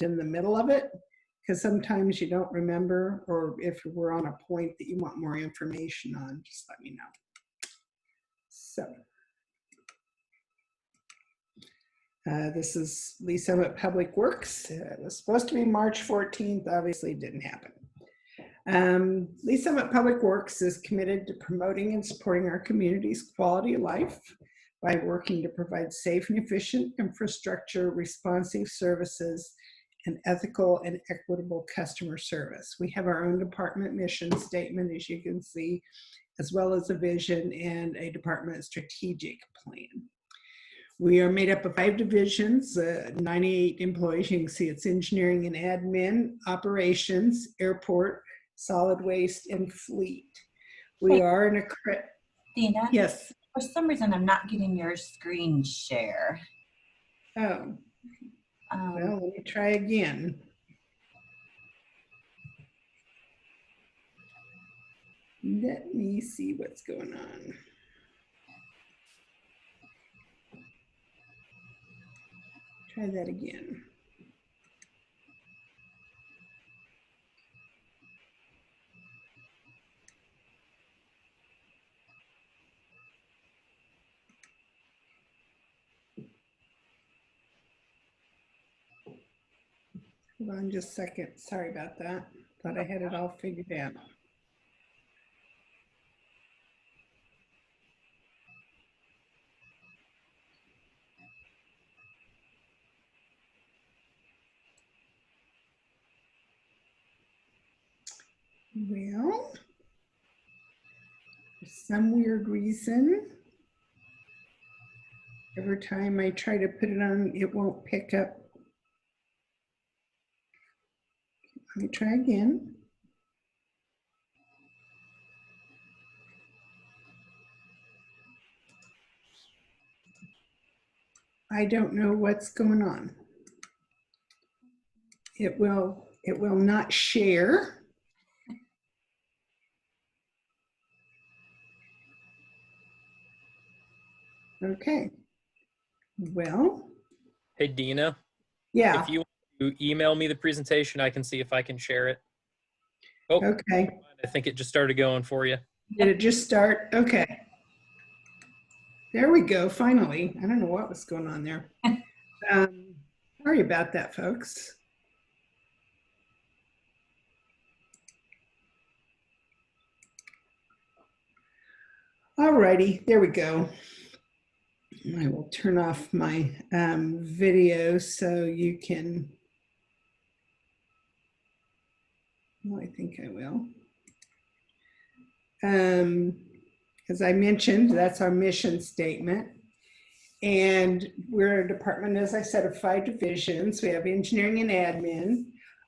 in the middle of it, because sometimes you don't remember, or if we're on a point that you want more information on, just let me know. So this is Lee Summit Public Works. It was supposed to be March 14th, obviously didn't happen. Lee Summit Public Works is committed to promoting and supporting our community's quality of life by working to provide safe and efficient infrastructure, responsive services, and ethical and equitable customer service. We have our own department mission statement, as you can see, as well as a vision and a department strategic plan. We are made up of 5 divisions, 98 employees. You can see it's engineering and admin, operations, airport, solid waste, and fleet. We are in a... Dina? Yes. For some reason, I'm not getting your screen share. Oh. Well, let me try again. Let me see what's going on. Try that again. Hold on just a second. Sorry about that. Thought I had it all figured out. Well, for some weird reason, every time I try to put it on, it won't pick up. Let me try again. I don't know what's going on. It will not share. Okay. Well. Hey, Dina. Yeah. If you want to email me the presentation, I can see if I can share it. Oh, okay. I think it just started going for you. Did it just start? Okay. There we go, finally. I don't know what was going on there. Sorry about that, folks. All righty, there we go. I will turn off my video so you can, well, I think I will. As I mentioned, that's our mission statement. And we're a department, as I said, of 5 divisions. We have engineering and admin,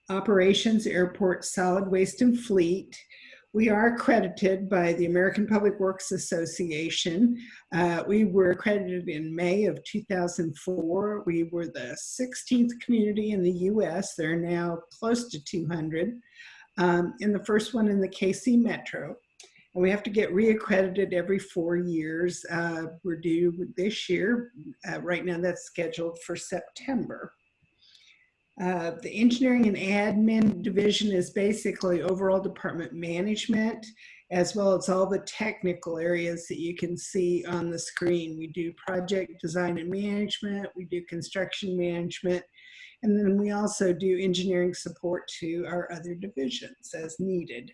operations, airport, solid waste, and fleet. We are accredited by the American Public Works Association. We were accredited in May of 2004. We were the 16th community in the US. There are now close to 200. And the first one in the KC Metro. And we have to get reaccredited every 4 years. We're due this year. Right now that's scheduled for September. The engineering and admin division is basically overall department management, as well as all the technical areas that you can see on the screen. We do project design and management, we do construction management, and then we also do engineering support to our other divisions as needed.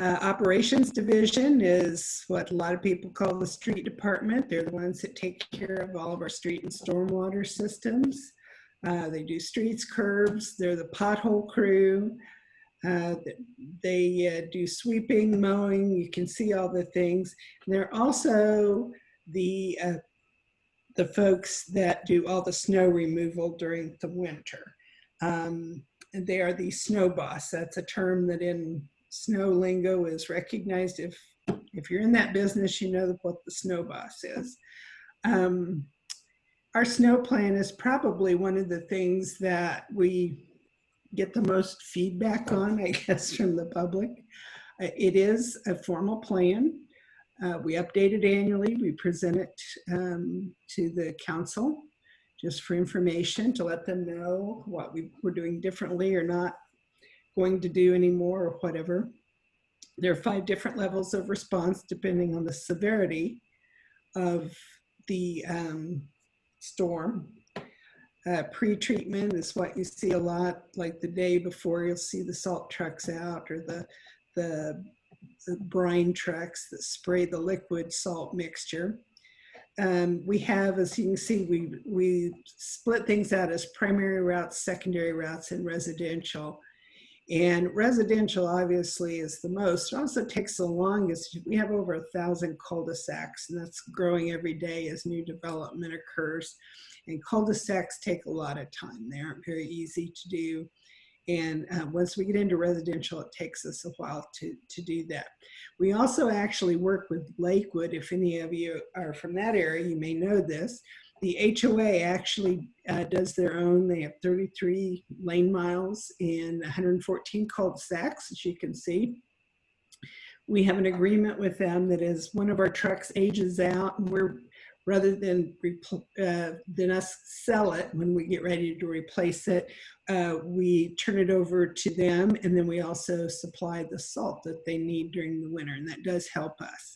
Operations division is what a lot of people call the street department. They're the ones that take care of all of our street and stormwater systems. They do streets, curbs. They're the pothole crew. They do sweeping, mowing. You can see all the things. And they're also the folks that do all the snow removal during the winter. And they are the snow boss. That's a term that in snow lingo is recognized. If you're in that business, you know what the snow boss is. Our snow plan is probably one of the things that we get the most feedback on, I guess, from the public. It is a formal plan. We update it annually. We present it to the council just for information, to let them know what we're doing differently or not going to do anymore or whatever. There are 5 different levels of response depending on the severity of the storm. Pre-treatment is what you see a lot, like the day before you'll see the salt trucks out, or the brine trucks that spray the liquid salt mixture. We have, as you can see, we split things out as primary routes, secondary routes, and residential. And residential obviously is the most. It also takes the longest. We have over 1,000 cul-de-sacs, and that's growing every day as new development occurs. And cul-de-sacs take a lot of time. They aren't very easy to do. And once we get into residential, it takes us a while to do that. We also actually work with Lakewood. If any of you are from that area, you may know this. The HOA actually does their own. They have 33 lane miles and 114 cul-de-sacs, as you can see. We have an agreement with them that as one of our trucks ages out, and we're, rather than us sell it when we get ready to replace it, we turn it over to them, and then we also supply the salt that they need during the winter, and that does help us.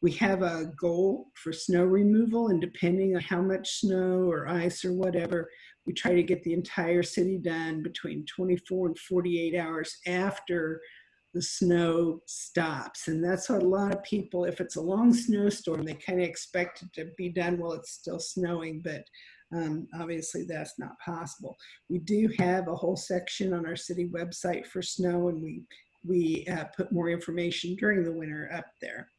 We have a goal for snow removal, and depending on how much snow or ice or whatever, we try to get the entire city done between 24 and 48 hours after the snow stops. And that's what a lot of people, if it's a long snowstorm, they kind of expect it to be done while it's still snowing, but obviously that's not possible. We do have a whole section on our city website for snow, and we put more information during the winter up there.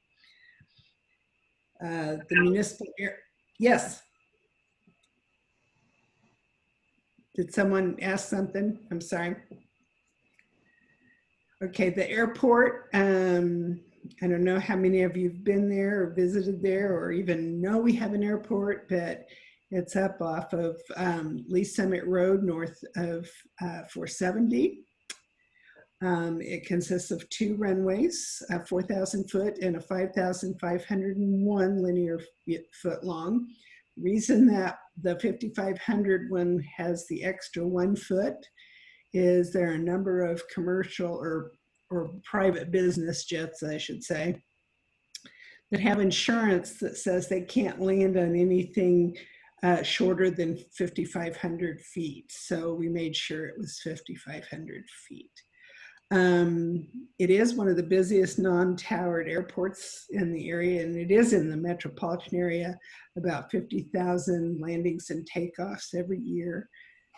The municipal air, yes. Did someone ask something? I'm sorry. Okay, the airport, I don't know how many of you have been there or visited there or even know we have an airport, but it's up off of Lee Summit Road north of 470. It consists of 2 runways, 4,000 foot and a 5,501 linear foot long. Reason that the 5,500 one has the extra 1 foot is there are a number of commercial or private business jets, I should say, that have insurance that says they can't land on anything shorter than 5,500 feet. So we made sure it was 5,500 feet. It is one of the busiest non-towered airports in the area, and it is in the metropolitan area, about 50,000 landings and takeoffs every year.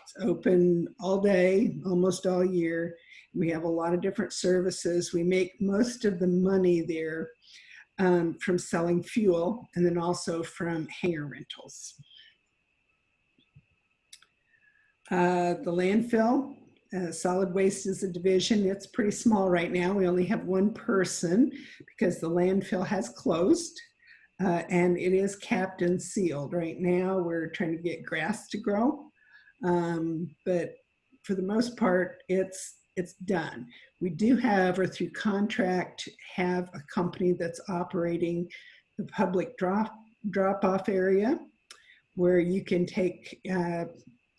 It's open all day, almost all year. We have a lot of different services. We make most of the money there from selling fuel, and then also from hangar rentals. The landfill. Solid waste is a division. It's pretty small right now. We only have 1 person because the landfill has closed and it is capped and sealed. Right now we're trying to get grass to grow, but for the most part it's done. We do have, or through contract, have a company that's operating the public drop-off area where you can take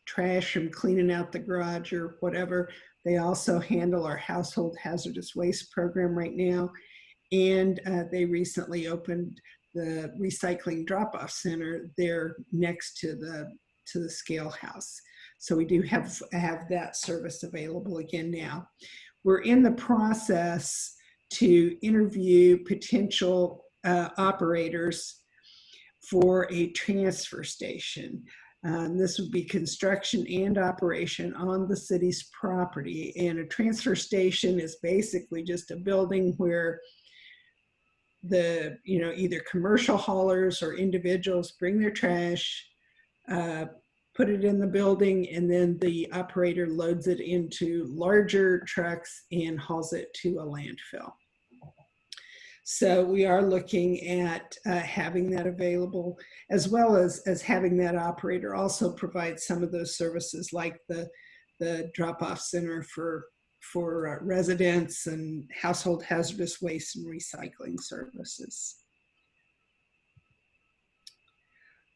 trash from cleaning out the garage or whatever. They also handle our household hazardous waste program right now. And they recently opened the recycling drop-off center there next to the scale house. So we do have that service available again now. We're in the process to interview potential operators for a transfer station. This would be construction and operation on the city's property. And a transfer station is basically just a building where the, either commercial haulers or individuals bring their trash, put it in the building, and then the operator loads it into larger trucks and hauls it to a landfill. So we are looking at having that available, as well as having that operator also provide some of those services, like the drop-off center for residents and household hazardous waste and recycling services.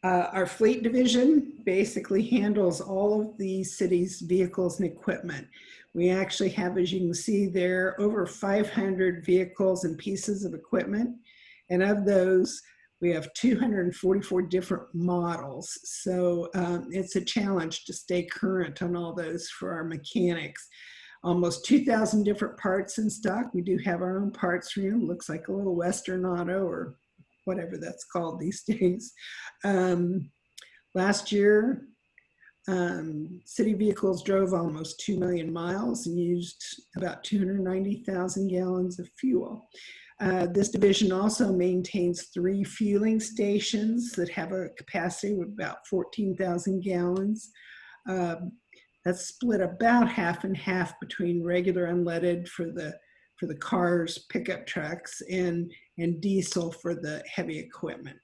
Our fleet division basically handles all of the city's vehicles and equipment. We actually have, as you can see there, over 500 vehicles and pieces of equipment. And of those, we have 244 different models. So it's a challenge to stay current on all those for our mechanics. Almost 2,000 different parts in stock. We do have our own parts room. Looks like a little Western Auto or whatever that's called these days. Last year, city vehicles drove almost 2 million miles and used about 290,000 gallons of fuel. This division also maintains 3 fueling stations that have a capacity of about 14,000 gallons. That's split about half and half between regular unleaded for the cars, pickup trucks, and diesel for the heavy equipment.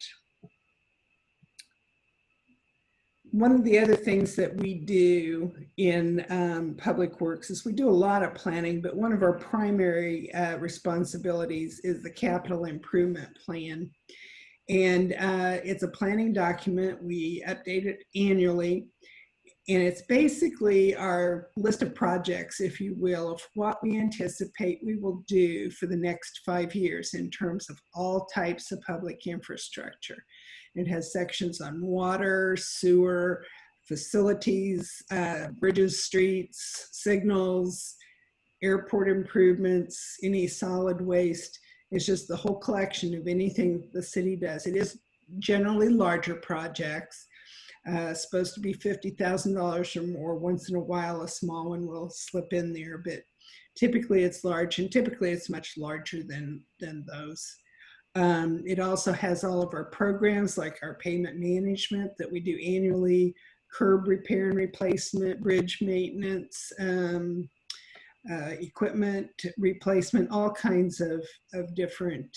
One of the other things that we do in Public Works is we do a lot of planning, but one of our primary responsibilities is the capital improvement plan. And it's a planning document. We update it annually. And it's basically our list of projects, if you will, of what we anticipate we will do for the next 5 years in terms of all types of public infrastructure. It has sections on water, sewer, facilities, bridges, streets, signals, airport improvements, any solid waste. It's just the whole collection of anything the city does. It is generally larger projects. Supposed to be $50,000 or more. Once in a while, a small one will slip in there, but typically it's large, and typically it's much larger than those. It also has all of our programs like our pavement management that we do annually, curb repair and replacement, bridge maintenance, equipment replacement, all kinds of different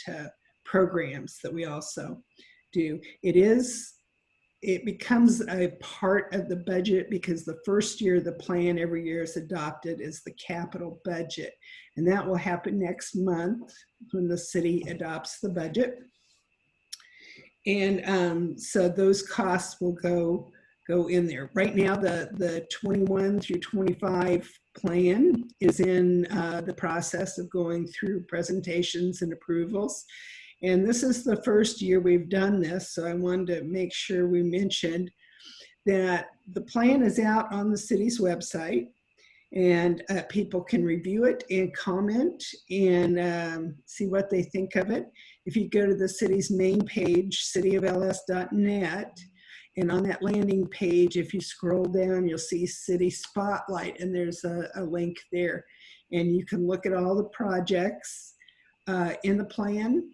programs that we also do. It becomes a part of the budget because the first year the plan every year is adopted is the capital budget. And that will happen next month when the city adopts the budget. And so those costs will go in there. Right now, the 21 through 25 plan is in the process of going through presentations and approvals. And this is the first year we've done this, so I wanted to make sure we mentioned that the plan is out on the city's website, and people can review it and comment and see what they think of it. If you go to the city's main page, cityofls.net, and on that landing page, if you scroll down, you'll see City Spotlight, and there's a link there. And you can look at all the projects in the plan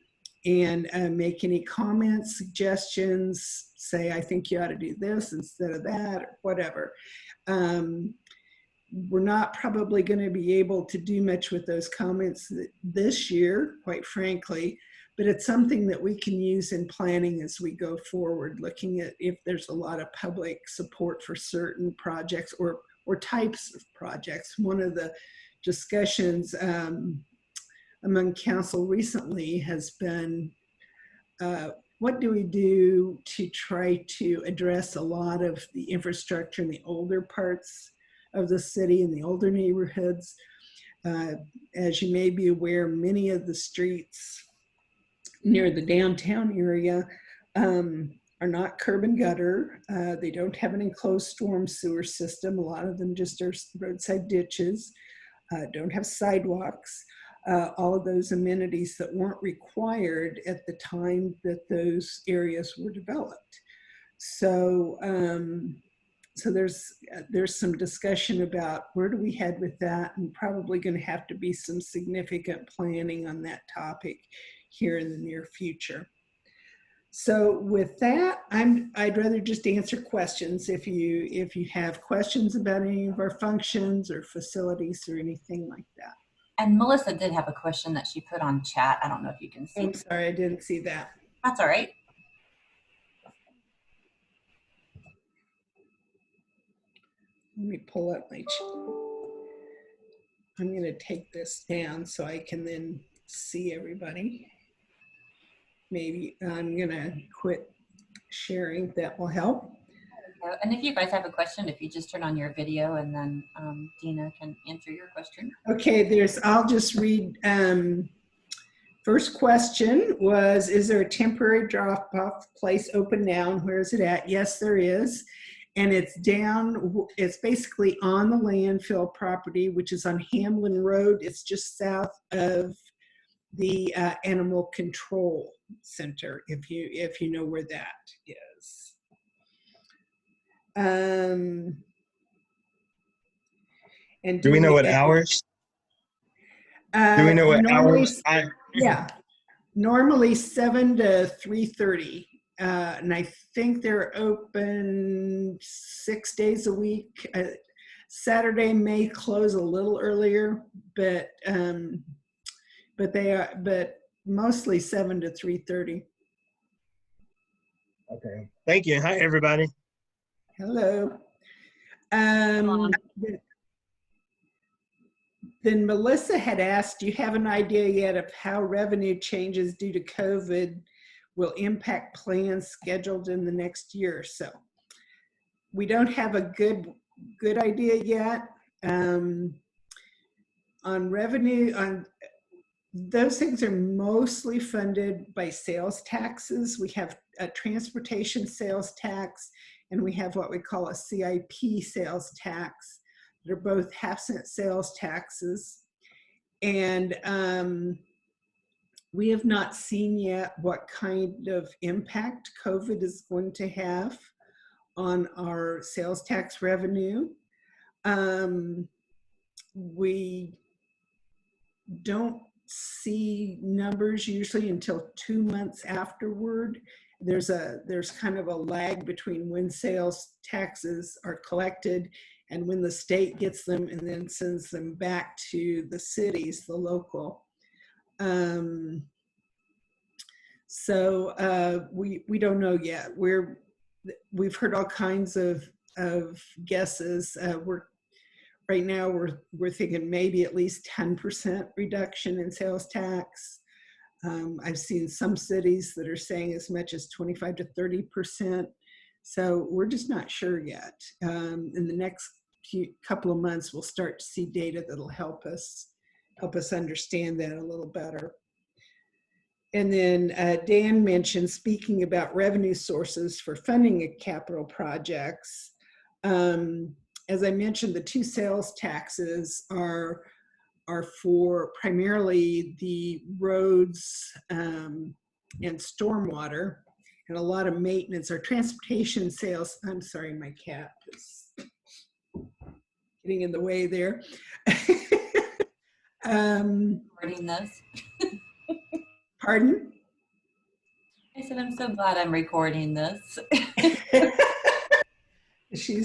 and make any comments, suggestions, say, I think you ought to do this instead of that, or whatever. We're not probably going to be able to do much with those comments this year, quite frankly, but it's something that we can use in planning as we go forward, looking at if there's a lot of public support for certain projects or types of projects. One of the discussions among council recently has been, what do we do to try to address a lot of the infrastructure in the older parts of the city and the older neighborhoods? As you may be aware, many of the streets near the downtown area are not curb and gutter. They don't have an enclosed storm sewer system. A lot of them just are roadside ditches, don't have sidewalks. All of those amenities that weren't required at the time that those areas were developed. So, so there's some discussion about where do we head with that, and probably going to have to be some significant planning on that topic here in the near future. So with that, I'd rather just answer questions if you have questions about any of our functions or facilities or anything like that. And Melissa did have a question that she put on chat. I don't know if you can see. I'm sorry, I didn't see that. That's all right. Let me pull up my, I'm going to take this down so I can then see everybody. Maybe I'm going to quit sharing, that will help. And if you guys have a question, if you just turn on your video and then Dina can answer your question. Okay, I'll just read. First question was, is there a temporary drop-off place open now, and where is it at? Yes, there is. And it's basically on the landfill property, which is on Hamlin Road. It's just south of the Animal Control Center, if you know where that is. And do we know what hours? Do we know what hours? Yeah, normally 7 to 3:30. And I think they're open 6 days a week. Saturday may close a little earlier, but mostly 7 to 3:30. Okay, thank you. Hi, everybody. Hello. Then Melissa had asked, do you have an idea yet of how revenue changes due to COVID will impact plans scheduled in the next year or so? We don't have a good idea yet. On revenue, those things are mostly funded by sales taxes. We have a transportation sales tax, and we have what we call a CIP sales tax. They're both half-cent sales taxes. And we have not seen yet what kind of impact COVID is going to have on our sales tax revenue. We don't see numbers usually until 2 months afterward. There's kind of a lag between when sales taxes are collected and when the state gets them and then sends them back to the cities, the local. So we don't know yet. We've heard all kinds of guesses. Right now we're thinking maybe at least 10% reduction in sales tax. I've seen some cities that are saying as much as 25 to 30%. So we're just not sure yet. In the next couple of months, we'll start to see data that'll help us understand that a little better. And then Dan mentioned, speaking about revenue sources for funding of capital projects. As I mentioned, the two sales taxes are for primarily the roads and stormwater, and a lot of maintenance. Our transportation sales, I'm sorry, my cat is getting in the way there. Recording this. Pardon? I said, I'm so glad I'm recording this. She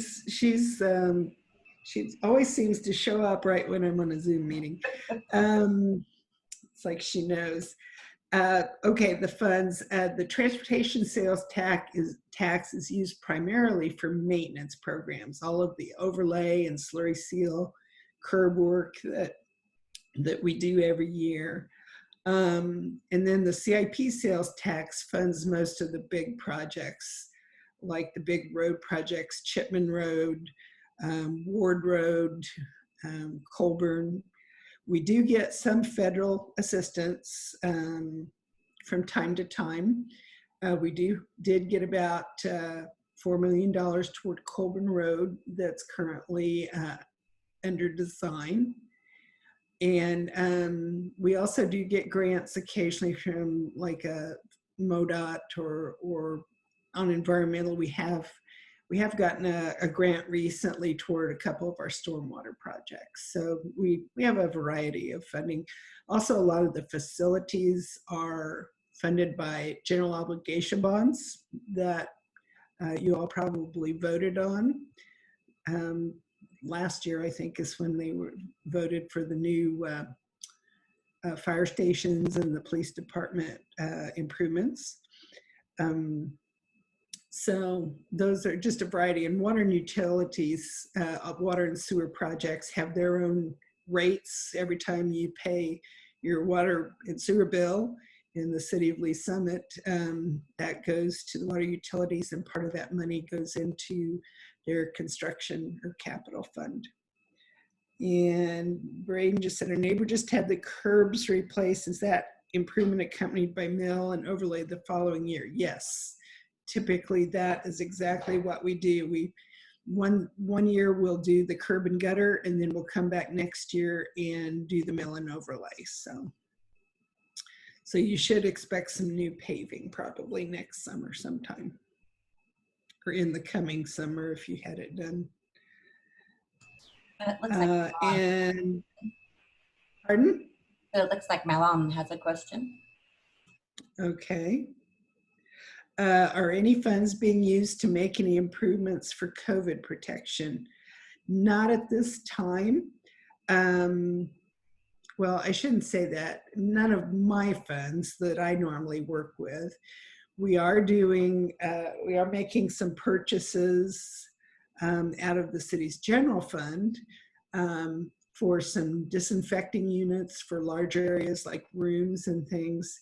always seems to show up right when I'm on a Zoom meeting. It's like she knows. Okay, the funds. The transportation sales tax is used primarily for maintenance programs, all of the overlay and slurry seal curb work that we do every year. And then the CIP sales tax funds most of the big projects, like the big road projects, Chipman Road, Ward Road, Colburn. We do get some federal assistance from time to time. We did get about $4 million toward Colburn Road that's currently under design. And we also do get grants occasionally from like a MoDOT or on environmental. We have gotten a grant recently toward a couple of our stormwater projects. So we have a variety of funding. Also, a lot of the facilities are funded by general obligation bonds that you all probably voted on. Last year, I think, is when they were voted for the new fire stations and the police department improvements. So those are just a variety. And water and utilities, water and sewer projects have their own rates. Every time you pay your water and sewer bill, in the city of Lee Summit. That goes to the water utilities, and part of that money goes into their construction or capital fund. And Braden just said, our neighbor just had the curbs replaced. Is that improvement accompanied by mill and overlay the following year? Yes. Typically, that is exactly what we do. One year we'll do the curb and gutter, and then we'll come back next year and do the mill and overlay. So you should expect some new paving probably next summer sometime, or in the coming summer if you had it done. It looks like And pardon? it looks like Malam has a question. Okay. Are any funds being used to make any improvements for COVID protection? Not at this time. Well, I shouldn't say that. None of my funds that I normally work with. We are making some purchases out of the city's general fund for some disinfecting units for larger areas like rooms and things.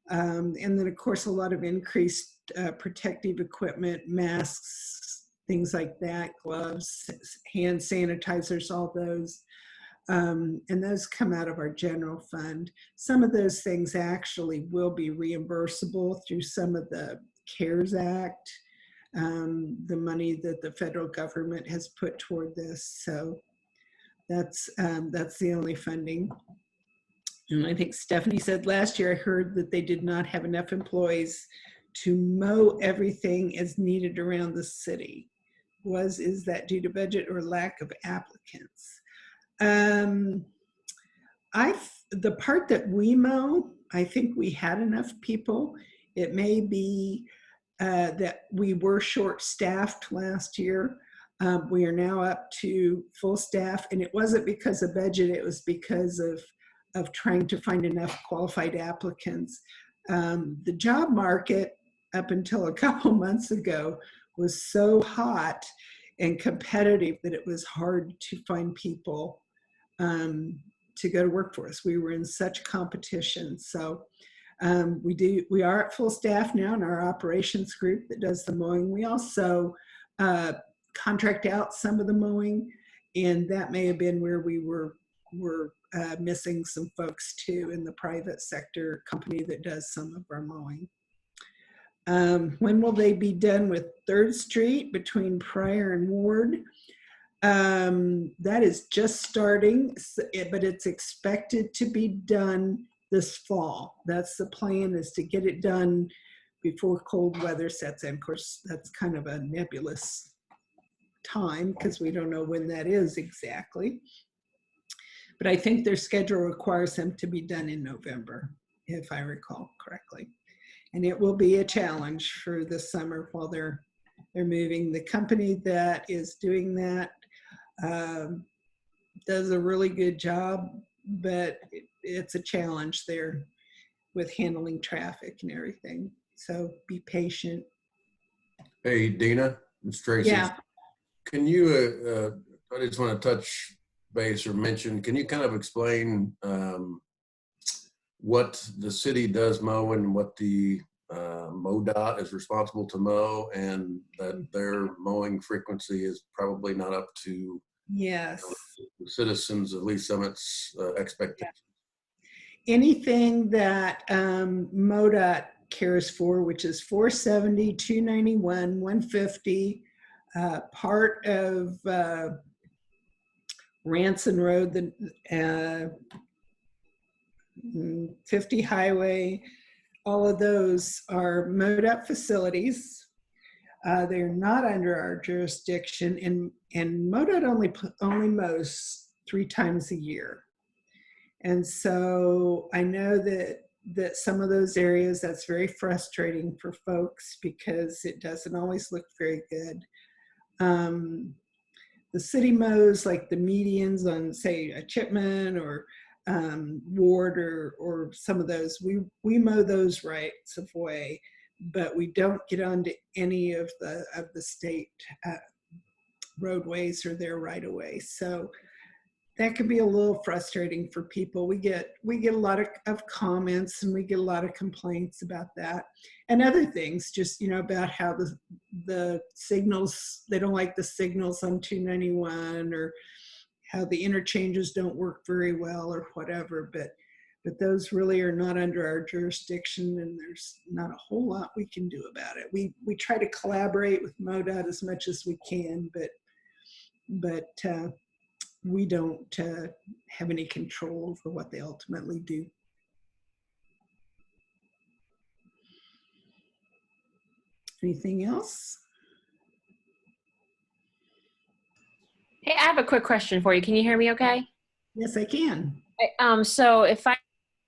And then, of course, a lot of increased protective equipment, masks, things like that, gloves, hand sanitizers, all those. And those come out of our general fund. Some of those things actually will be reimbursable through some of the CARES Act, the money that the federal government has put toward this. So that's the only funding. And I think Stephanie said last year, I heard that they did not have enough employees to mow everything as needed around the city. Is that due to budget or lack of applicants? The part that we mow, I think we had enough people. It may be that we were short-staffed last year. We are now up to full staff, and it wasn't because of budget, it was because of trying to find enough qualified applicants. The job market up until a couple months ago was so hot and competitive that it was hard to find people to go to work for us. We were in such competition. So we are at full staff now in our operations group that does the mowing. We also contract out some of the mowing, and that may have been where we were missing some folks too in the private sector company that does some of our mowing. When will they be done with 3rd Street between Pryor and Ward? That is just starting, but it's expected to be done this fall. That's the plan, is to get it done before cold weather sets in. Of course, that's kind of a nebulous time because we don't know when that is exactly. But I think their schedule requires them to be done in November, if I recall correctly. And it will be a challenge for the summer while they're moving. The company that is doing that does a really good job, but it's a challenge there with handling traffic and everything. So be patient. Hey, Dina, it's Tracy. Yeah. Can you, I just want to touch base or mention, can you kind of explain what the city does mow and what the MoDOT is responsible to mow, and that their mowing frequency is probably not up to Yes. the citizens of Lee Summit's expectations? Anything that MoDOT cares for, which is 470, 291, 150, part of Ranson Road, the 50 highway, all of those are MoDOT facilities. They're not under our jurisdiction, and MoDOT only mows 3 times a year. And so I know that some of those areas, that's very frustrating for folks because it doesn't always look very good. The city mows like the medians on, say, a Chipman or Ward or some of those. We mow those rights of way, but we don't get onto any of the state roadways or their right of way. So that can be a little frustrating for people. We get a lot of comments, and we get a lot of complaints about that, and other things, just, you know, about how the signals, they don't like the signals on 291, or how the interchanges don't work very well, or whatever. But those really are not under our jurisdiction, and there's not a whole lot we can do about it. We try to collaborate with MoDOT as much as we can, but we don't have any control over what they ultimately do. Anything else? Hey, I have a quick question for you. Can you hear me okay? Yes, I can. So if I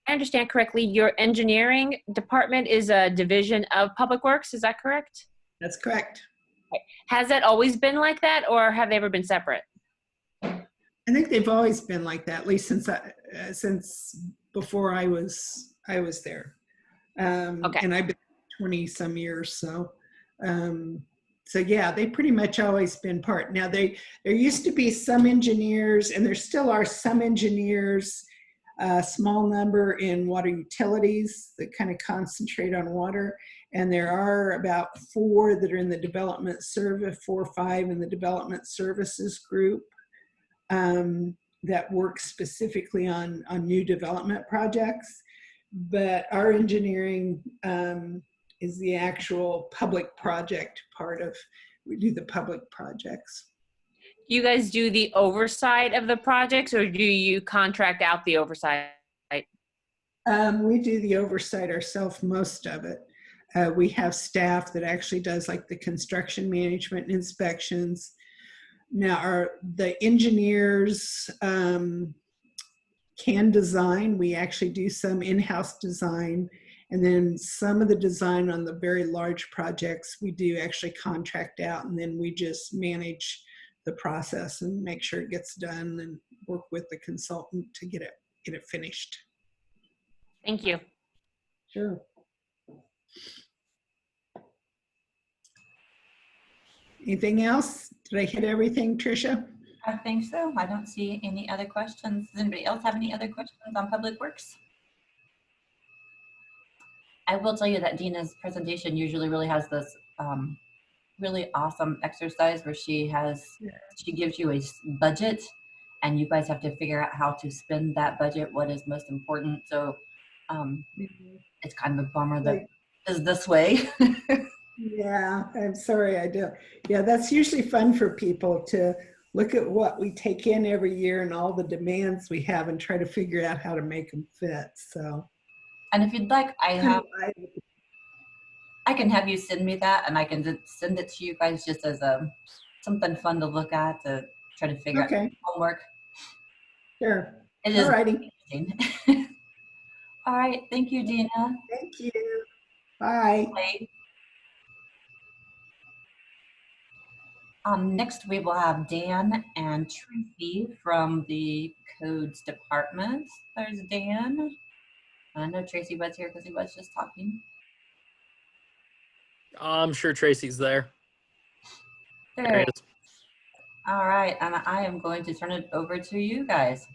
understand correctly, your engineering department is a division of Public Works, is that correct? That's correct. Has that always been like that, or have they ever been separate? I think they've always been like that, at least since before I was there. Okay. And I've been 20 some years, so yeah, they pretty much always been part. Now there used to be some engineers, and there still are some engineers, a small number in water utilities that kind of concentrate on water, and there are about 4 that are in the development service, 4 or 5 in the development services group. That work specifically on new development projects, but our engineering is the actual public project part of. We do the public projects. Do you guys do the oversight of the projects, or do you contract out the oversight? We do the oversight ourselves, most of it. We have staff that actually does like the construction management and inspections. Now, the engineers can design. We actually do some in-house design, and then some of the design on the very large projects we do actually contract out, and then we just manage the process and make sure it gets done, and work with the consultant to get it finished. Thank you. Sure. Anything else? Did I hit everything, Tricia? I think so. I don't see any other questions. Does anybody else have any other questions on Public Works? I will tell you that Dina's presentation usually really has this really awesome exercise where she gives you a budget, and you guys have to figure out how to spend that budget, what is most important. So it's kind of a bummer that is this way. Yeah, I'm sorry, I do. Yeah, that's usually fun for people to look at what we take in every year and all the demands we have, and try to figure out how to make them fit. So, and if you'd like, I can have you send me that, and I can just send it to you guys just as something fun to look at, to try to figure out homework. Sure. It is Alrighty. interesting. All right. Thank you, Dina. Thank you. Bye. Bye. Next, we will have Dan and Tracy from the Codes Department. There's Dan. I know Tracy was here because he was just talking. I'm sure Tracy's there. There it is. All right, and I am going to turn it over to you guys.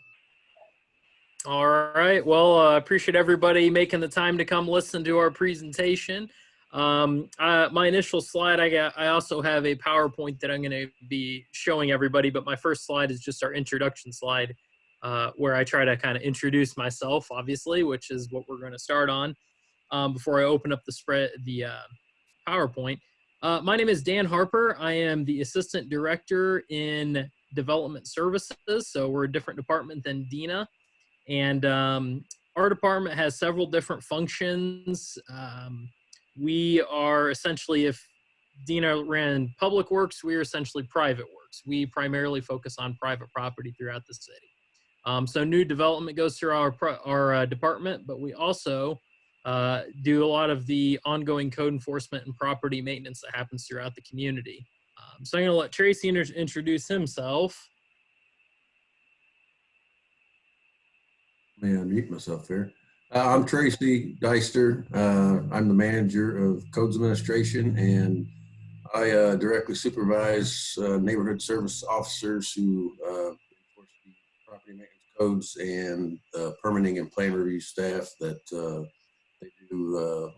All right. Well, I appreciate everybody making the time to come listen to our presentation. My initial slide, I also have a PowerPoint that I'm going to be showing everybody, but my first slide is just our introduction slide, where I try to kind of introduce myself, obviously, which is what we're going to start on before I open up the PowerPoint. My name is Dan Harper. I am the Assistant Director in Development Services, so we're a different department than Dina. And our department has several different functions. We are essentially, if Dina ran Public Works, we are essentially Private Works. We primarily focus on private property throughout the city. So new development goes through our department, but we also do a lot of the ongoing code enforcement and property maintenance that happens throughout the community. So I'm going to let Tracy introduce himself. May I unmute myself here? I'm Tracy Deister. I'm the manager of Codes Administration, and I directly supervise neighborhood service officers who enforce the property property maintenance codes and permitting and plan review staff that they do the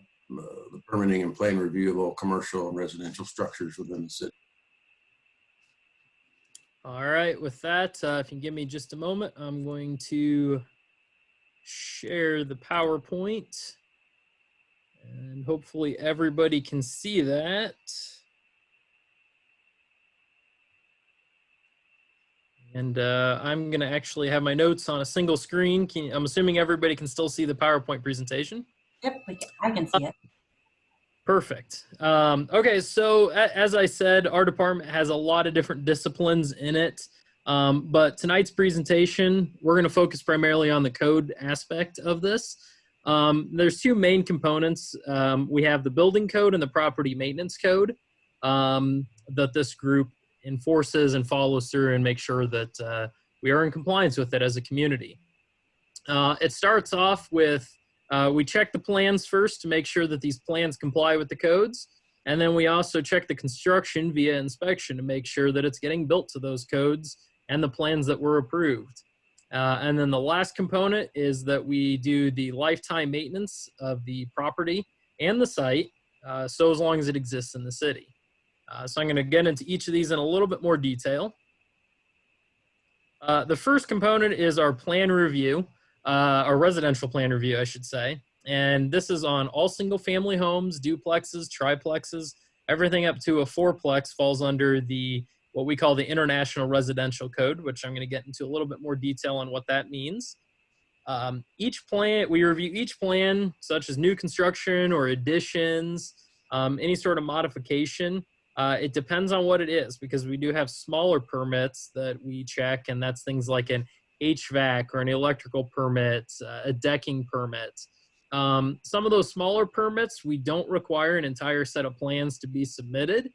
permitting and plan review of all commercial and residential structures within the city. All right, with that, if you give me just a moment, I'm going to share the PowerPoint and hopefully everybody can see that. And I'm gonna actually have my notes on a single screen. I'm assuming everybody can still see the PowerPoint presentation. Yep, I can see it. Perfect. Okay, so as I said, our department has a lot of different disciplines in it. But tonight's presentation, we're going to focus primarily on the code aspect of this. There's two main components. We have the building code and the property maintenance code that this group enforces and follows through and make sure that we are in compliance with it as a community. It starts off with we check the plans first to make sure that these plans comply with the codes. And then we also check the construction via inspection to make sure that it's getting built to those codes and the plans that were approved. And then the last component is that we do the lifetime maintenance of the property and the site, so as long as it exists in the city. So I'm going to get into each of these in a little bit more detail. The first component is our plan review. Our residential plan review, I should say. And this is on all single family homes, duplexes, triplexes, everything up to a fourplex falls under the what we call the International Residential Code, which I'm going to get into a little bit more detail on what that means. Each plan, we review each plan, such as new construction or additions, any sort of modification. It depends on what it is, because we do have smaller permits that we check, and that's things like an HVAC or an electrical permit, a decking permit. Some of those smaller permits, we don't require an entire set of plans to be submitted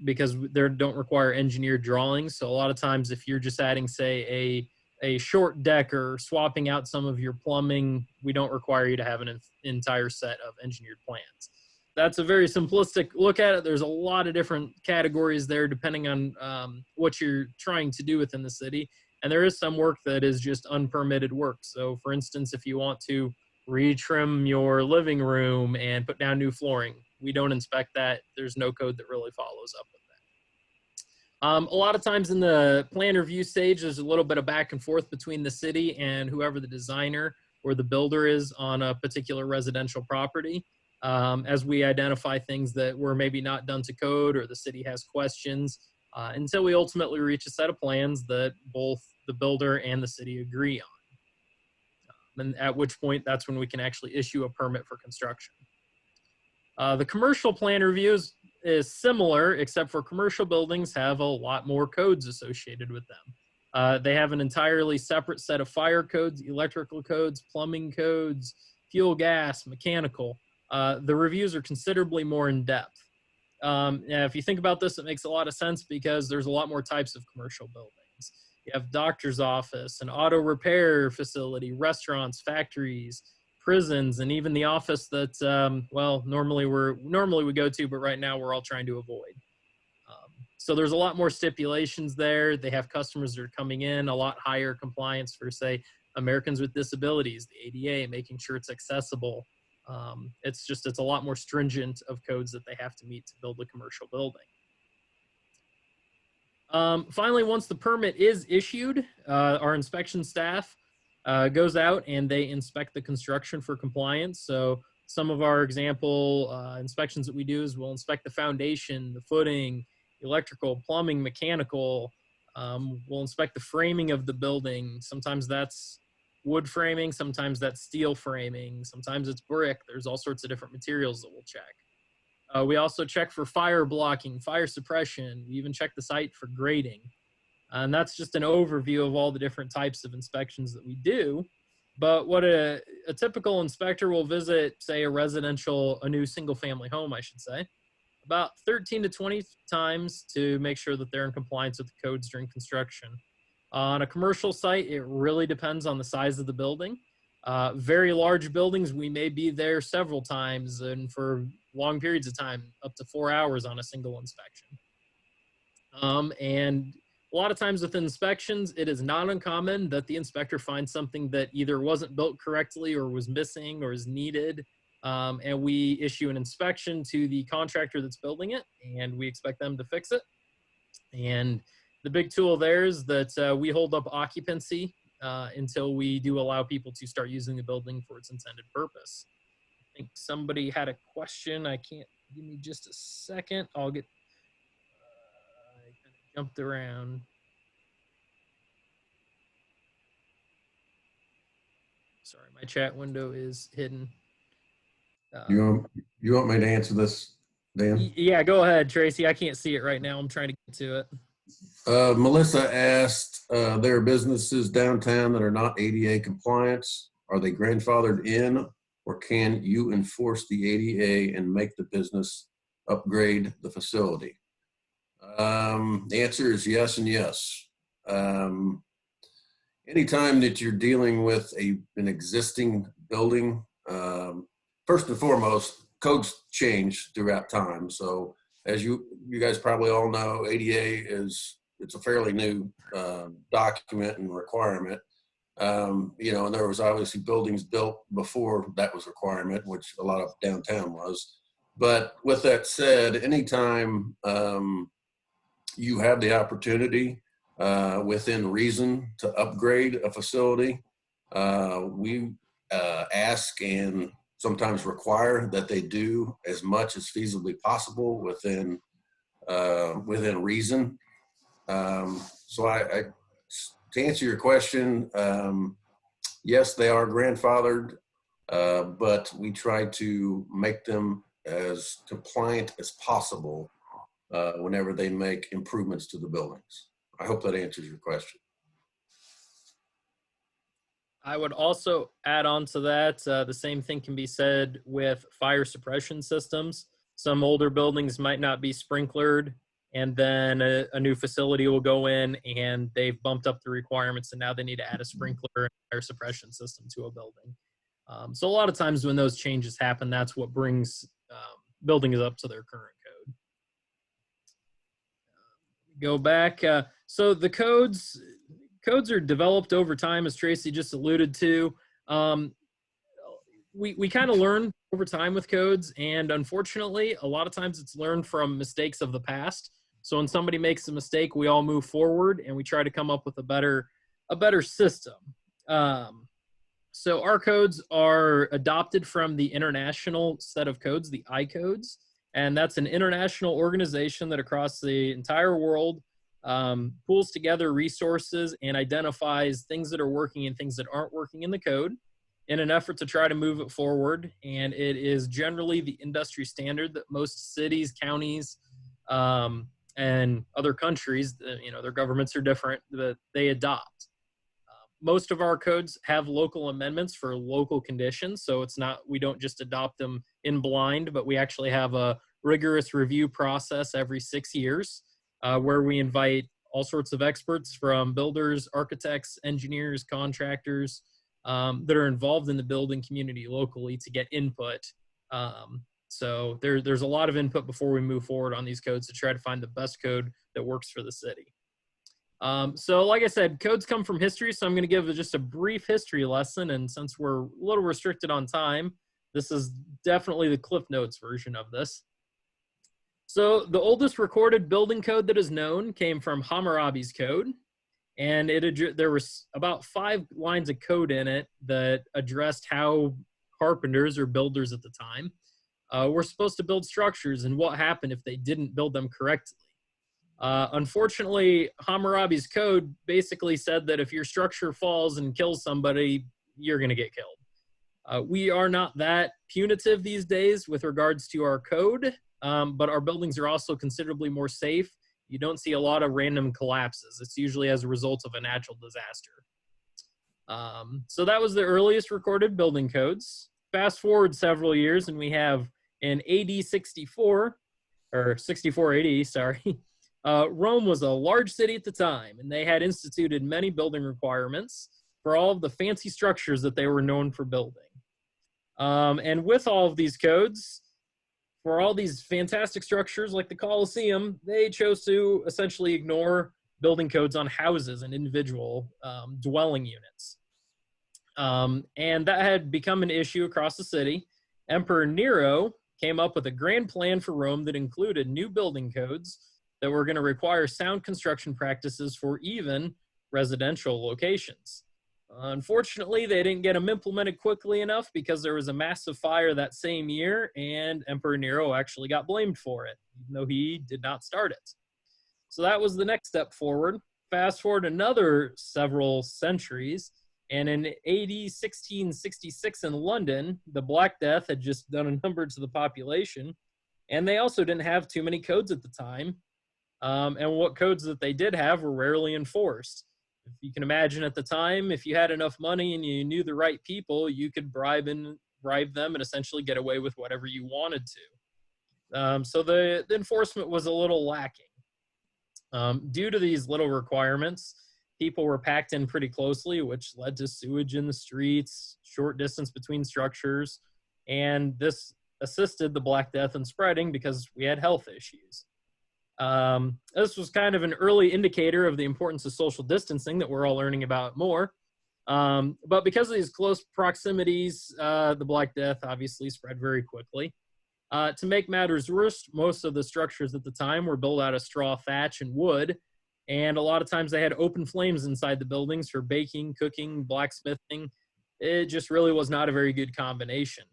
because they don't require engineered drawings. So a lot of times if you're just adding, say, a short deck or swapping out some of your plumbing, we don't require you to have an entire set of engineered plans. That's a very simplistic look at it. There's a lot of different categories there depending on what you're trying to do within the city. And there is some work that is just unpermitted work. So for instance, if you want to retrim your living room and put down new flooring, we don't inspect that. There's no code that really follows up with that. A lot of times in the plan review stage, there's a little bit of back and forth between the city and whoever the designer or the builder is on a particular residential property. As we identify things that were maybe not done to code or the city has questions, until we ultimately reach a set of plans that both the builder and the city agree on. And at which point, that's when we can actually issue a permit for construction. The commercial plan reviews is similar, except for commercial buildings have a lot more codes associated with them. They have an entirely separate set of fire codes, electrical codes, plumbing codes, fuel, gas, mechanical. The reviews are considerably more in depth. If you think about this, it makes a lot of sense because there's a lot more types of commercial buildings. You have doctor's office, an auto repair facility, restaurants, factories, prisons, and even the office that, well, normally we go to, but right now we're all trying to avoid. So there's a lot more stipulations there. They have customers that are coming in, a lot higher compliance for, say, Americans with disabilities, the ADA, making sure it's accessible. It's a lot more stringent of codes that they have to meet to build a commercial building. Finally, once the permit is issued, our inspection staff goes out and they inspect the construction for compliance. So some of our example inspections that we do is we'll inspect the foundation, the footing, electrical, plumbing, mechanical. We'll inspect the framing of the building. Sometimes that's wood framing, sometimes that's steel framing, sometimes it's brick. There's all sorts of different materials that we'll check. We also check for fire blocking, fire suppression. We even check the site for grading. And that's just an overview of all the different types of inspections that we do. But what a typical inspector will visit, say, a new single family home, I should say, about 13 to 20 times to make sure that they're in compliance with the codes during construction. On a commercial site, it really depends on the size of the building. Very large buildings, we may be there several times and for long periods of time, up to 4 hours on a single inspection. And a lot of times with inspections, it is not uncommon that the inspector finds something that either wasn't built correctly or was missing or is needed. And we issue an inspection to the contractor that's building it, and we expect them to fix it. And the big tool there is that we hold up occupancy until we do allow people to start using the building for its intended purpose. I think somebody had a question. I can't, give me just a second. I'll get, I kind of jumped around. Sorry, my chat window is hidden. You want me to answer this, Dan? Yeah, go ahead, Tracy. I can't see it right now. I'm trying to get to it. Melissa asked, there are businesses downtown that are not ADA compliant. Are they grandfathered in, or can you enforce the ADA and make the business upgrade the facility? The answer is yes and yes. Anytime that you're dealing with an existing building, first and foremost, codes change throughout time. So as you guys probably all know, ADA it's a fairly new document and requirement. And there was obviously buildings built before that was a requirement, which a lot of downtown was. But with that said, anytime you have the opportunity within reason to upgrade a facility, we ask and sometimes require that they do as much as feasibly possible within reason. So to answer your question, yes, they are grandfathered, but we try to make them as compliant as possible whenever they make improvements to the buildings. I hope that answers your question. I would also add on to that, the same thing can be said with fire suppression systems. Some older buildings might not be sprinklered, and then a new facility will go in and they've bumped up the requirements, and now they need to add a sprinkler and fire suppression system to a building. So a lot of times when those changes happen, that's what brings buildings up to their current code. Go back. So the codes are developed over time, as Tracy just alluded to. We kind of learn over time with codes, and unfortunately, a lot of times it's learned from mistakes of the past. So when somebody makes a mistake, we all move forward and we try to come up with a better system. So our codes are adopted from the international set of codes, the I codes, and that's an international organization that across the entire world pulls together resources and identifies things that are working and things that aren't working in the code in an effort to try to move it forward. And it is generally the industry standard that most cities, counties, and other countries, their governments are different, that they adopt. Most of our codes have local amendments for local conditions. So we don't just adopt them in blind, but we actually have a rigorous review process every 6 years where we invite all sorts of experts from builders, architects, engineers, contractors that are involved in the building community locally to get input. So there's a lot of input before we move forward on these codes to try to find the best code that works for the city. So like I said, codes come from history, so I'm going to give just a brief history lesson, and since we're a little restricted on time, this is definitely the Cliff Notes version of this. So the oldest recorded building code that is known came from Hammurabi's code, and there was about 5 lines of code in it that addressed how carpenters or builders at the time were supposed to build structures and what happened if they didn't build them correctly. Unfortunately, Hammurabi's code basically said that if your structure falls and kills somebody, you're going to get killed. We are not that punitive these days with regards to our code, but our buildings are also considerably more safe. You don't see a lot of random collapses. It's usually as a result of a natural disaster. So that was the earliest recorded building codes. Fast forward several years, and we have in AD 64, or 64 AD, sorry. Rome was a large city at the time, and they had instituted many building requirements for all of the fancy structures that they were known for building. And with all of these codes, for all these fantastic structures like the Colosseum, they chose to essentially ignore building codes on houses and individual dwelling units. And that had become an issue across the city. Emperor Nero came up with a grand plan for Rome that included new building codes that were going to require sound construction practices for even residential locations. Unfortunately, they didn't get them implemented quickly enough because there was a massive fire that same year, and Emperor Nero actually got blamed for it, even though he did not start it. So that was the next step forward. Fast forward another several centuries, and in AD 1666 in London, the Black Death had just done a number to the population, and they also didn't have too many codes at the time. And what codes that they did have were rarely enforced. If you can imagine at the time, if you had enough money and you knew the right people, you could bribe them and essentially get away with whatever you wanted to. So the enforcement was a little lacking. Due to these little requirements, people were packed in pretty closely, which led to sewage in the streets, short distance between structures, and this assisted the Black Death in spreading because we had health issues. This was kind of an early indicator of the importance of social distancing that we're all learning about more. But because of these close proximities, the Black Death obviously spread very quickly. To make matters worse, most of the structures at the time were built out of straw, thatch, and wood, and a lot of times they had open flames inside the buildings for baking, cooking, blacksmithing. It just really was not a very good combination.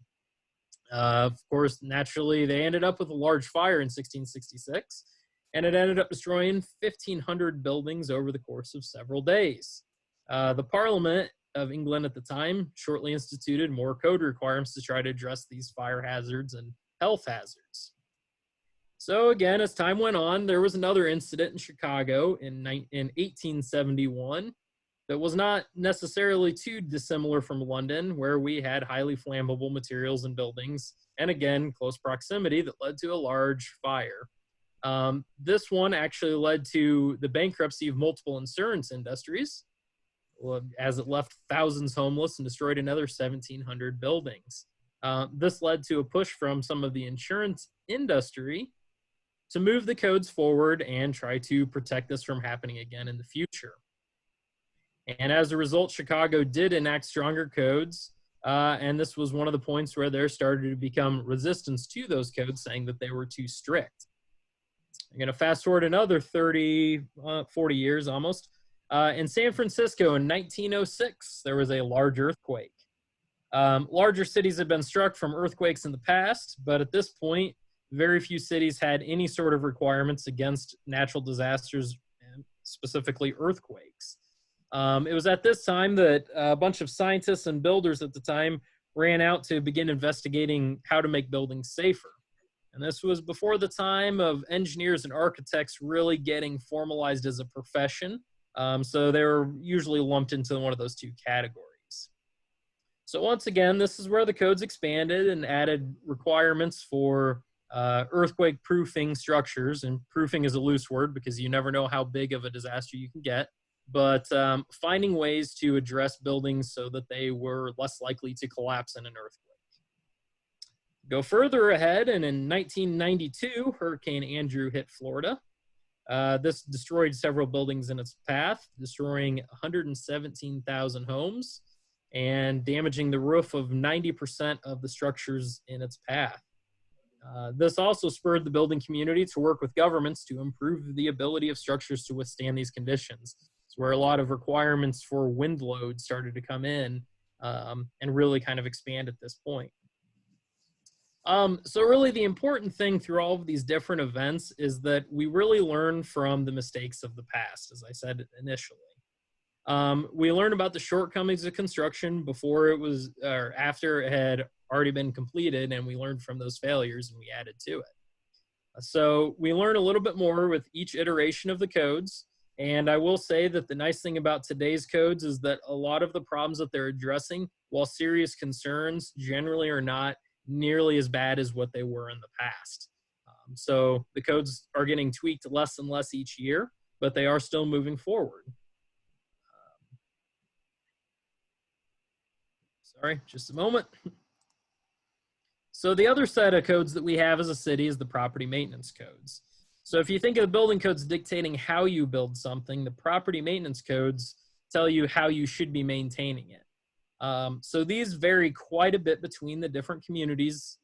Of course, naturally, they ended up with a large fire in 1666, and it ended up destroying 1,500 buildings over the course of several days. The Parliament of England at the time shortly instituted more code requirements to try to address these fire hazards and health hazards. So again, as time went on, there was another incident in Chicago in 1871 that was not necessarily too dissimilar from London, where we had highly flammable materials in buildings, and again, close proximity that led to a large fire. This one actually led to the bankruptcy of multiple insurance industries, as it left thousands homeless and destroyed another 1,700 buildings. This led to a push from some of the insurance industry to move the codes forward and try to protect this from happening again in the future. And as a result, Chicago did enact stronger codes, and this was one of the points where there started to become resistance to those codes, saying that they were too strict. I'm going to fast forward another 40 years almost. In San Francisco in 1906, there was a large earthquake. Larger cities had been struck from earthquakes in the past, but at this point, very few cities had any sort of requirements against natural disasters, specifically earthquakes. It was at this time that a bunch of scientists and builders at the time ran out to begin investigating how to make buildings safer. And this was before the time of engineers and architects really getting formalized as a profession. So they were usually lumped into one of those two categories. So once again, this is where the codes expanded and added requirements for earthquake proofing structures. And proofing is a loose word because you never know how big of a disaster you can get. But finding ways to address buildings so that they were less likely to collapse in an earthquake. Go further ahead, and in 1992, Hurricane Andrew hit Florida. This destroyed several buildings in its path, destroying 117,000 homes and damaging the roof of 90% of the structures in its path. This also spurred the building community to work with governments to improve the ability of structures to withstand these conditions. It's where a lot of requirements for wind load started to come in and really kind of expand at this point. So really the important thing through all of these different events is that we really learn from the mistakes of the past, as I said initially. We learn about the shortcomings of construction before it was, or after it had already been completed, and we learned from those failures and we added to it. So we learn a little bit more with each iteration of the codes. And I will say that the nice thing about today's codes is that a lot of the problems that they're addressing, while serious concerns, generally are not nearly as bad as what they were in the past. So the codes are getting tweaked less and less each year, but they are still moving forward. Sorry, just a moment. So the other set of codes that we have as a city is the property maintenance codes. So if you think of the building codes dictating how you build something, the property maintenance codes tell you how you should be maintaining it. So these vary quite a bit between the different communities.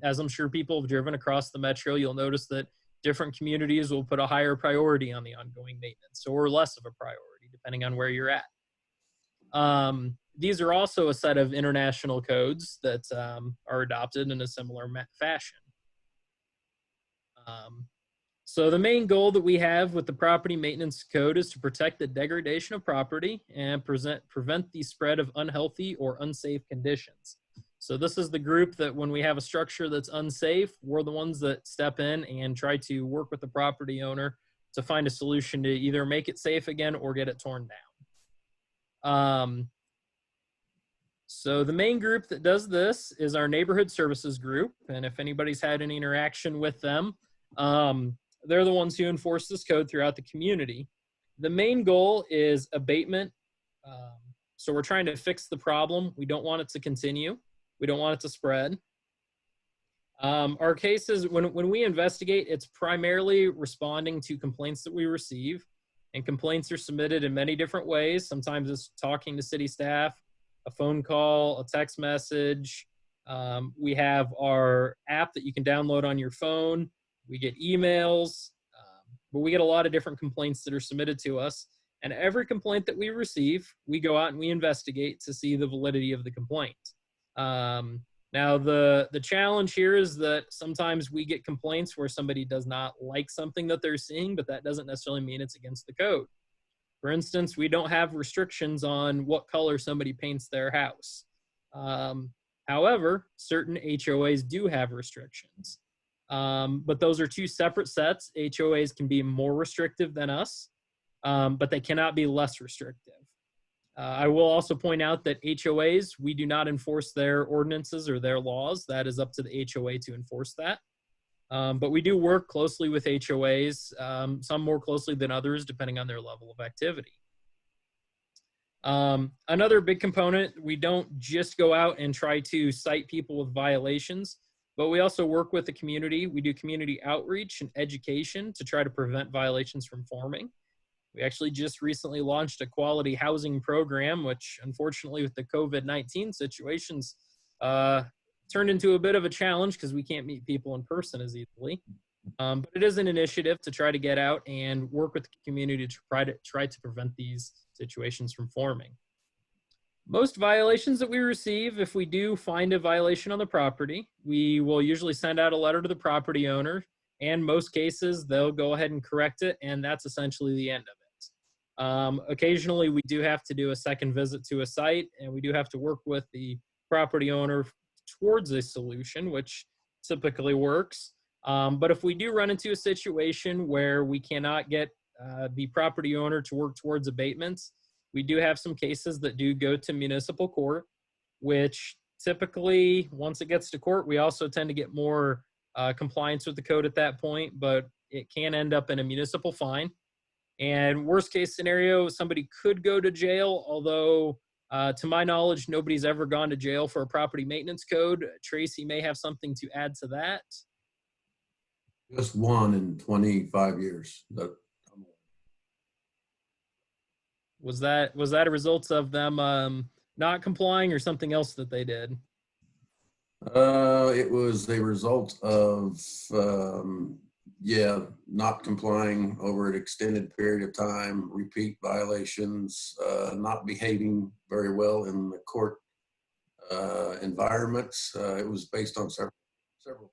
As I'm sure people have driven across the metro, you'll notice that different communities will put a higher priority on the ongoing maintenance or less of a priority, depending on where you're at. These are also a set of international codes that are adopted in a similar fashion. So the main goal that we have with the property maintenance code is to protect the degradation of property and prevent the spread of unhealthy or unsafe conditions. So this is the group that when we have a structure that's unsafe, we're the ones that step in and try to work with the property owner to find a solution to either make it safe again or get it torn down. So the main group that does this is our neighborhood services group. And if anybody's had any interaction with them, they're the ones who enforce this code throughout the community. The main goal is abatement. So we're trying to fix the problem. We don't want it to continue. We don't want it to spread. Our cases, when we investigate, it's primarily responding to complaints that we receive. And complaints are submitted in many different ways. Sometimes it's talking to city staff, a phone call, a text message. We have our app that you can download on your phone. We get emails, but we get a lot of different complaints that are submitted to us. And every complaint that we receive, we go out and we investigate to see the validity of the complaint. Now, the challenge here is that sometimes we get complaints where somebody does not like something that they're seeing, but that doesn't necessarily mean it's against the code. For instance, we don't have restrictions on what color somebody paints their house. However, certain HOAs do have restrictions. But those are two separate sets. HOAs can be more restrictive than us, but they cannot be less restrictive. I will also point out that HOAs, we do not enforce their ordinances or their laws. That is up to the HOA to enforce that. But we do work closely with HOAs, some more closely than others, depending on their level of activity. Another big component, we don't just go out and try to cite people with violations, but we also work with the community. We do community outreach and education to try to prevent violations from forming. We actually just recently launched a quality housing program, which unfortunately with the COVID-19 situations turned into a bit of a challenge because we can't meet people in person as easily. But it is an initiative to try to get out and work with the community to try to prevent these situations from forming. Most violations that we receive, if we do find a violation on the property, we will usually send out a letter to the property owner, and most cases they'll go ahead and correct it, and that's essentially the end of it. Occasionally we do have to do a second visit to a site, and we do have to work with the property owner towards a solution, which typically works. But if we do run into a situation where we cannot get the property owner to work towards abatements, we do have some cases that do go to municipal court, which typically, once it gets to court, we also tend to get more compliance with the code at that point, but it can end up in a municipal fine. And worst case scenario, somebody could go to jail, although to my knowledge, nobody's ever gone to jail for a property maintenance code. Tracy may have something to add to that. Just one in 25 years. Was that a result of them not complying or something else that they did? It was a result of, not complying over an extended period of time, repeat violations, not behaving very well in the court environments. It was based on several things.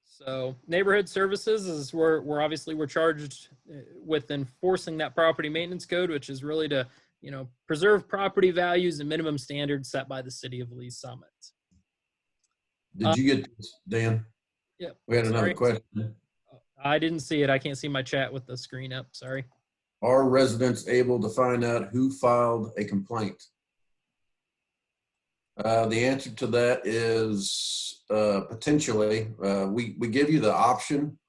So neighborhood services is where we're charged with enforcing that property maintenance code, which is really to, preserve property values and minimum standards set by the city of Lee's Summit. Did you get this, Dan? Yeah. We had another question. I didn't see it. I can't see my chat with the screen up. Sorry. Are residents able to find out who filed a complaint? The answer to that is potentially. We give you the option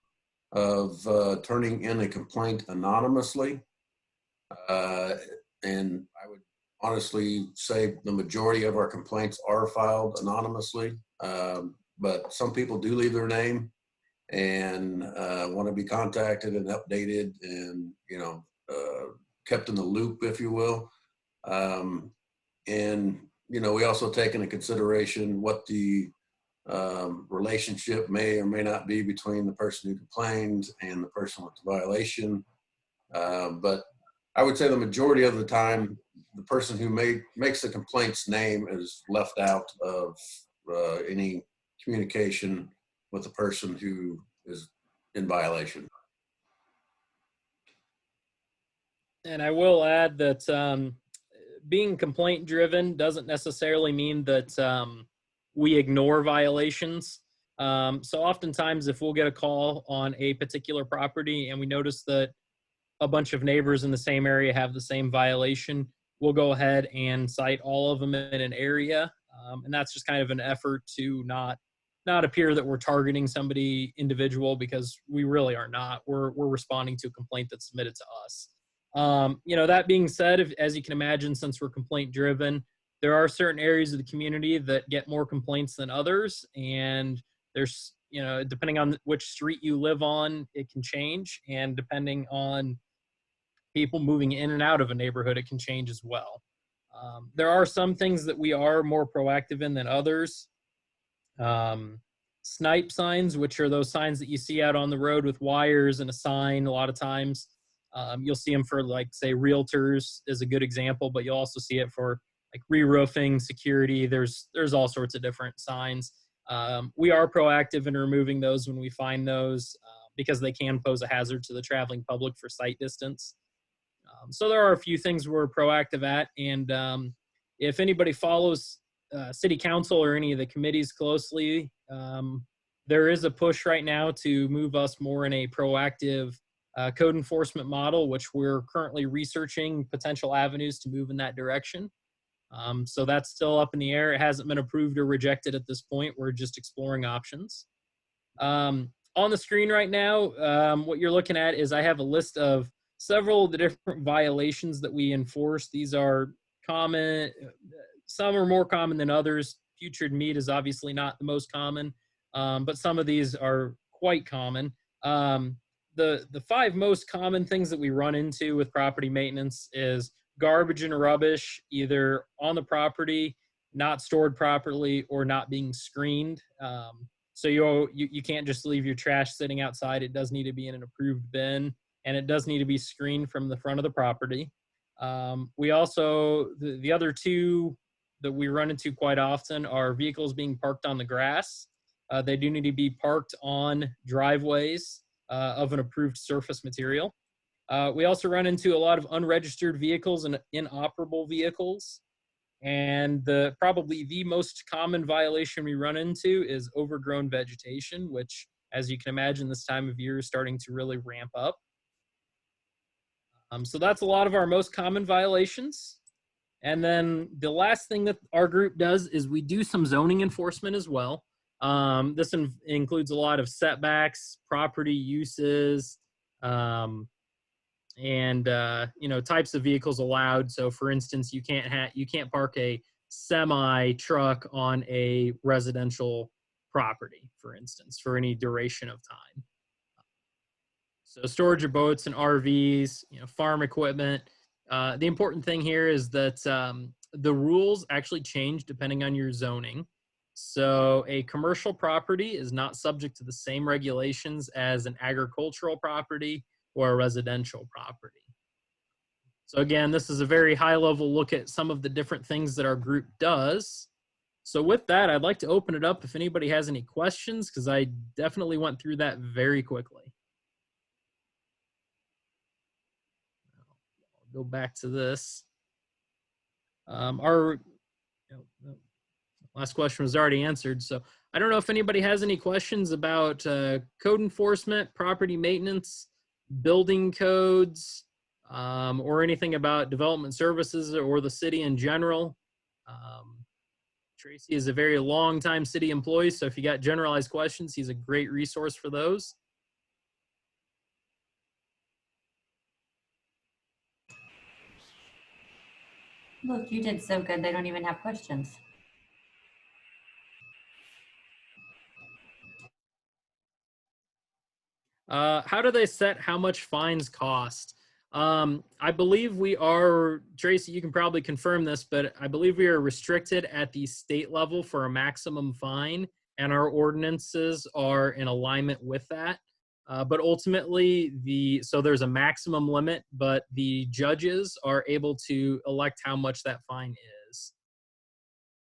of turning in a complaint anonymously. And I would honestly say the majority of our complaints are filed anonymously. but some people do leave their name and want to be contacted and updated and, kept in the loop, if you will. And, we also take into consideration what the relationship may or may not be between the person who complained and the person with the violation. But I would say the majority of the time, the person who makes the complaint's name is left out of any communication with the person who is in violation. And I will add that being complaint driven doesn't necessarily mean that we ignore violations. So oftentimes if we'll get a call on a particular property and we notice that a bunch of neighbors in the same area have the same violation, we'll go ahead and cite all of them in an area. And that's just kind of an effort to not appear that we're targeting somebody individual, because we really are not. We're responding to a complaint that's submitted to us. That being said, as you can imagine, since we're complaint driven, there are certain areas of the community that get more complaints than others. And there's, depending on which street you live on, it can change. And depending on people moving in and out of a neighborhood, it can change as well. There are some things that we are more proactive in than others. Snipe signs, which are those signs that you see out on the road with wires and a sign. A lot of times you'll see them for, like, say, realtors is a good example, but you'll also see it for like re-roofing, security. There's all sorts of different signs. We are proactive in removing those when we find those because they can pose a hazard to the traveling public for sight distance. So there are a few things we're proactive at. And if anybody follows city council or any of the committees closely, there is a push right now to move us more in a proactive code enforcement model, which we're currently researching potential avenues to move in that direction. So that's still up in the air. It hasn't been approved or rejected at this point. We're just exploring options. On the screen right now, what you're looking at is I have a list of several of the different violations that we enforce. These are common. Some are more common than others. Putrid meat is obviously not the most common, but some of these are quite common. The 5 most common things that we run into with property maintenance is garbage and rubbish, either on the property, not stored properly, or not being screened. So you can't just leave your trash sitting outside. It does need to be in an approved bin, and it does need to be screened from the front of the property. We also, the other 2 that we run into quite often are vehicles being parked on the grass. They do need to be parked on driveways of an approved surface material. We also run into a lot of unregistered vehicles and inoperable vehicles. And probably the most common violation we run into is overgrown vegetation, which, as you can imagine, this time of year is starting to really ramp up. So that's a lot of our most common violations. And then the last thing that our group does is we do some zoning enforcement as well. This includes a lot of setbacks, property uses, and types of vehicles allowed. So for instance, you can't park a semi truck on a residential property, for instance, for any duration of time. So storage of boats and RVs, farm equipment. The important thing here is that the rules actually change depending on your zoning. So a commercial property is not subject to the same regulations as an agricultural property or a residential property. So again, this is a very high level look at some of the different things that our group does. So with that, I'd like to open it up if anybody has any questions, because I definitely went through that very quickly. I'll go back to this. Our last question was already answered. So I don't know if anybody has any questions about code enforcement, property maintenance, building codes, or anything about development services or the city in general. Tracy is a very long-time city employee, so if you got generalized questions, he's a great resource for those. Look, you did so good. They don't even have questions. How do they set how much fines cost? I believe we are, Tracy, you can probably confirm this, but I believe we are restricted at the state level for a maximum fine, and our ordinances are in alignment with that. But ultimately, so there's a maximum limit, but the judges are able to elect how much that fine is.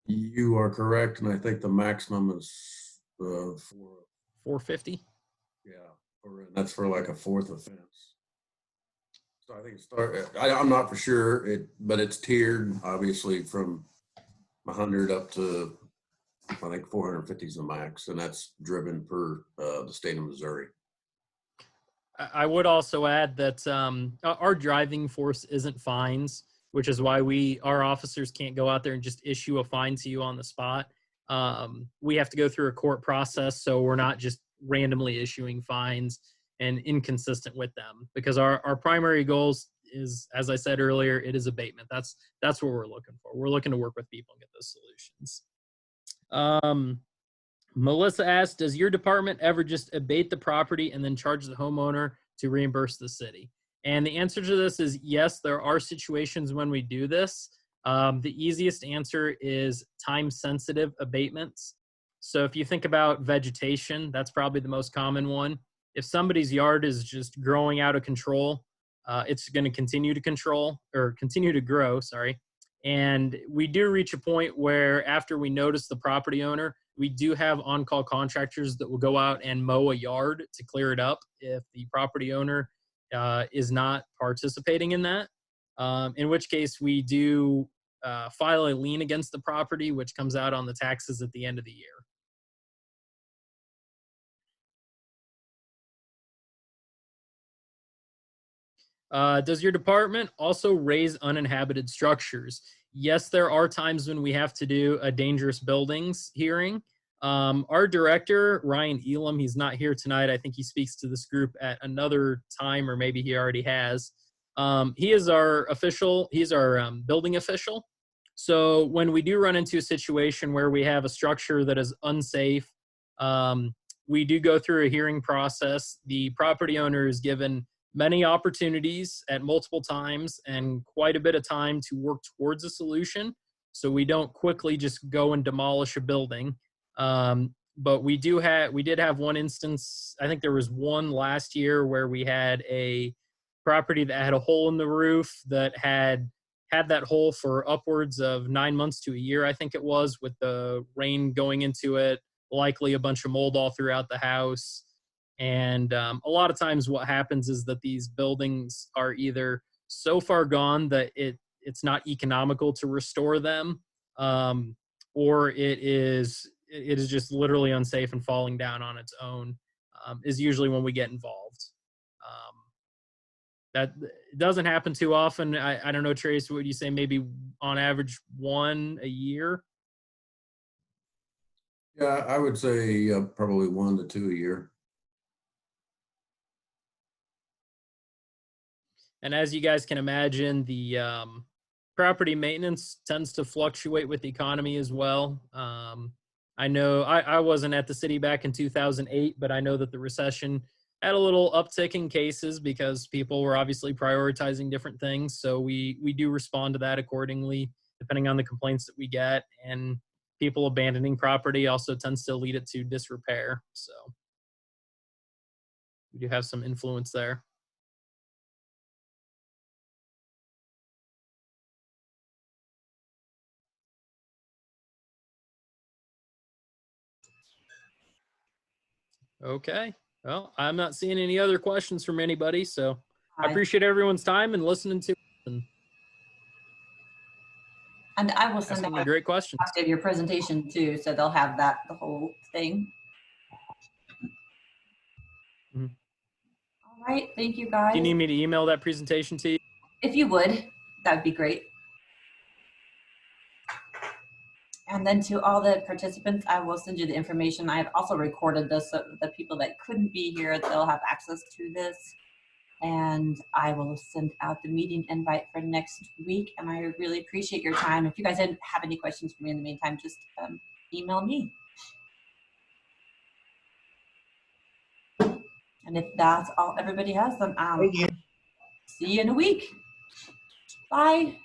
You are correct, and I think the maximum is for, $450. yeah, that's for like a fourth offense. So I think I'm not for sure, but it's tiered, obviously, from 100 up to, I think 450 is the max, and that's driven per the state of Missouri. I would also add that our driving force isn't fines, which is why our officers can't go out there and just issue a fine to you on the spot. We have to go through a court process, so we're not just randomly issuing fines and inconsistent with them, because our primary goals is, as I said earlier, it is abatement. That's what we're looking for. We're looking to work with people and get those solutions. Melissa asked, does your department ever just abate the property and then charge the homeowner to reimburse the city? And the answer to this is yes, there are situations when we do this. The easiest answer is time-sensitive abatements. So if you think about vegetation, that's probably the most common one. If somebody's yard is just growing out of control, it's going to continue to grow, sorry. And we do reach a point where after we notice the property owner, we do have on-call contractors that will go out and mow a yard to clear it up if the property owner is not participating in that. In which case we do file a lien against the property, which comes out on the taxes at the end of the year. Does your department also raise uninhabited structures? Yes, there are times when we have to do a dangerous buildings hearing. Our director, Ryan Elam, he's not here tonight. I think he speaks to this group at another time, or maybe he already has. He is our official, he's our building official. So when we do run into a situation where we have a structure that is unsafe, we do go through a hearing process. The property owner is given many opportunities at multiple times and quite a bit of time to work towards a solution. So we don't quickly just go and demolish a building. But we did have one instance, I think there was one last year, where we had a property that had a hole in the roof that had that hole for upwards of 9 months to a year, I think it was, with the rain going into it, likely a bunch of mold all throughout the house. And a lot of times what happens is that these buildings are either so far gone that it's not economical to restore them, or it is just literally unsafe and falling down on its own, is usually when we get involved. That doesn't happen too often. I don't know, Trace, would you say maybe on average one a year? Yeah, I would say probably 1 to 2 a year. And as you guys can imagine, the property maintenance tends to fluctuate with the economy as well. I know I wasn't at the city back in 2008, but I know that the recession had a little uptick in cases because people were obviously prioritizing different things. So we do respond to that accordingly, depending on the complaints that we get. And people abandoning property also tends to lead it to disrepair. So we do have some influence there. Okay. Well, I'm not seeing any other questions from anybody, so I appreciate everyone's time and listening to and I will send asking out the great questions. a copy of your presentation too, so they'll have the whole thing. Mhm. All right, thank you guys. Do you need me to email that presentation to you? If you would, that would be great. And then to all the participants, I will send you the information. I've also recorded this so the people that couldn't be here, they'll have access to this. And I will send out the meeting invite for next week. And I really appreciate your time. If you guys didn't have any questions for me in the meantime, just email me. And if that's all everybody has, then Thank you. see you in a week. Bye.